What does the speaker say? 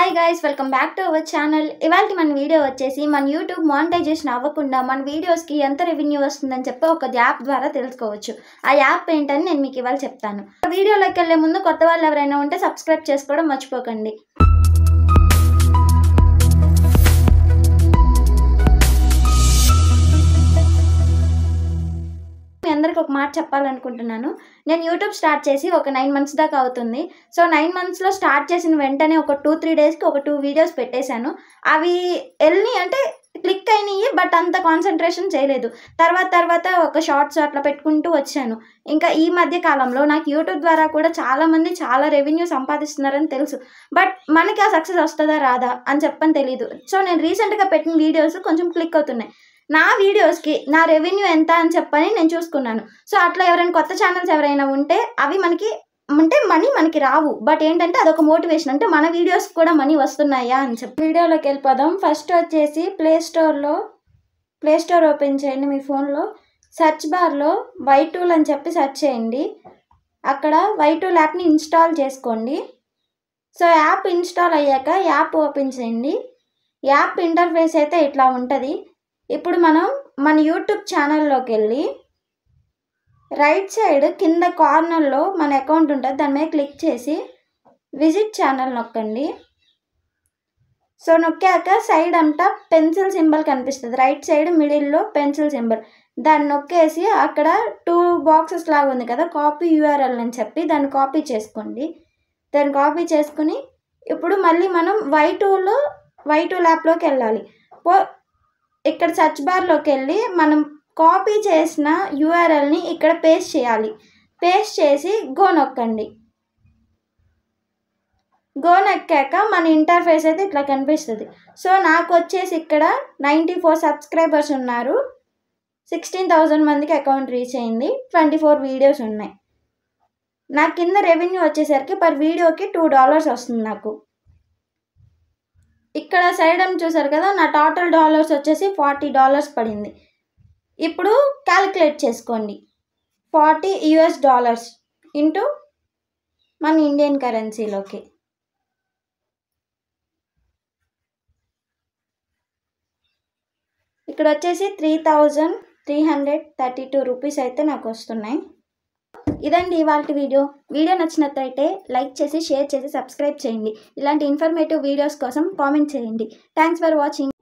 Hi guys, welcome back to our channel. ఇవాళ మన video వచ్చేసి మన యూట్యూబ్ మానిటైజేషన్ అవ్వకుండా మన వీడియోస్కి ఎంత రెవెన్యూ వస్తుందని చెప్పి ఒక యాప్ ద్వారా తెలుసుకోవచ్చు. ఆ యాప్ ఏంటని నేను మీకు ఇవాళ చెప్తాను. వీడియోలోకి వెళ్ళే ముందు కొత్త వాళ్ళు ఎవరైనా ఉంటే సబ్స్క్రైబ్ చేసుకోవడం మర్చిపోకండి. మీ అందరికి ఒక మాట చెప్పాలనుకుంటున్నాను. నేను యూట్యూబ్ స్టార్ట్ చేసి ఒక 9 months దాకా అవుతుంది. సో 9 monthsలో స్టార్ట్ చేసిన వెంటనే ఒక 2-3 daysకి ఒక 2 వీడియోస్ పెట్టేశాను. అవి అంటే క్లిక్ అయినాయి, బట్ అంత కాన్సన్ట్రేషన్ చేయలేదు. తర్వాత ఒక షార్ట్స్ అట్లా పెట్టుకుంటూ వచ్చాను. ఇంకా ఈ మధ్య కాలంలో నాకు యూట్యూబ్ ద్వారా కూడా చాలామంది చాలా రెవెన్యూ సంపాదిస్తున్నారని తెలుసు. బట్ మనకి ఆ సక్సెస్ వస్తుందా రాదా అని చెప్పని తెలియదు. సో నేను రీసెంట్గా పెట్టిన వీడియోస్ కొంచెం క్లిక్ అవుతున్నాయి. నా వీడియోస్కి నా రెవెన్యూ ఎంత అని చెప్పని నేను చూసుకున్నాను. సో అట్లా ఎవరైనా కొత్త ఛానల్స్ ఎవరైనా ఉంటే అవి మనీ మనకి రావు, బట్ ఏంటంటే అదొక మోటివేషన్, అంటే మన వీడియోస్ కూడా మనీ వస్తున్నాయా అని చెప్పి. వీడియోలోకి వెళ్ళిపోదాం. ఫస్ట్ వచ్చేసి ప్లే స్టోర్ ఓపెన్ చేయండి. మీ ఫోన్లో సెర్చ్ బార్లో వైటూల్ అని చెప్పి సెర్చ్ చేయండి. అక్కడ వైటూల్ యాప్ని ఇన్స్టాల్ చేసుకోండి. సో యాప్ ఇన్స్టాల్ అయ్యాక యాప్ ఓపెన్ చేయండి. యాప్ ఇంటర్ఫేస్ అయితే ఇట్లా ఉంటుంది. ఇప్పుడు మనం మన యూట్యూబ్ ఛానల్లోకి వెళ్ళి రైట్ సైడ్ కింద కార్నర్లో మన అకౌంట్ ఉంటుంది, దాని మీద క్లిక్ చేసి విజిట్ ఛానల్ నొక్కండి. సో నొక్కాక సైడ్ అంతా పెన్సిల్ సింబల్ కనిపిస్తుంది, రైట్ సైడ్ మిడిల్లో పెన్సిల్ సింబల్, దాన్ని నొక్కేసి అక్కడ 2 boxes లాగా ఉంది కదా, కాపీ యూఆర్ఎల్ అని చెప్పి దాన్ని కాపీ చేసుకోండి. దాన్ని కాపీ చేసుకుని ఇప్పుడు మళ్ళీ మనం వైటూల్ యాప్లోకి వెళ్ళాలి. ఇక్కడ సెర్చ్ బార్లోకి వెళ్ళి మనం కాపీ చేసిన యూఆర్ఎల్ని ఇక్కడ పేస్ట్ చేయాలి. పేస్ట్ చేసి గో నొక్కండి. గో నొక్కాక మన ఇంటర్ఫేస్ అయితే ఇట్లా కనిపిస్తుంది. సో నాకు వచ్చేసి ఇక్కడ 94 సబ్స్క్రైబర్స్ ఉన్నారు, 16,000 మందికి అకౌంట్ రీచ్ అయింది, 24 వీడియోస్ ఉన్నాయి. నా కింద రెవెన్యూ వచ్చేసరికి పర్ వీడియోకి $2 వస్తుంది నాకు. ఇక్కడ సైడ్ అని చూసారు కదా, నా టోటల్ డాలర్స్ వచ్చేసి $40 పడింది. ఇప్పుడు క్యాలిక్యులేట్ చేసుకోండి. $40 ఇంటూ మన ఇండియన్ కరెన్సీలోకి ఇక్కడ వచ్చేసి 3,332 రూపీస్ అయితే నాకు వస్తున్నాయి. ఇదండి ఇవాళ వీడియో నచ్చినట్లయితే లైక్ చేసి షేర్ చేసి సబ్స్క్రైబ్ చేయండి. ఇలాంటి ఇన్ఫర్మేటివ్ వీడియోస్ కోసం కామెంట్ చేయండి. Thanks for watching.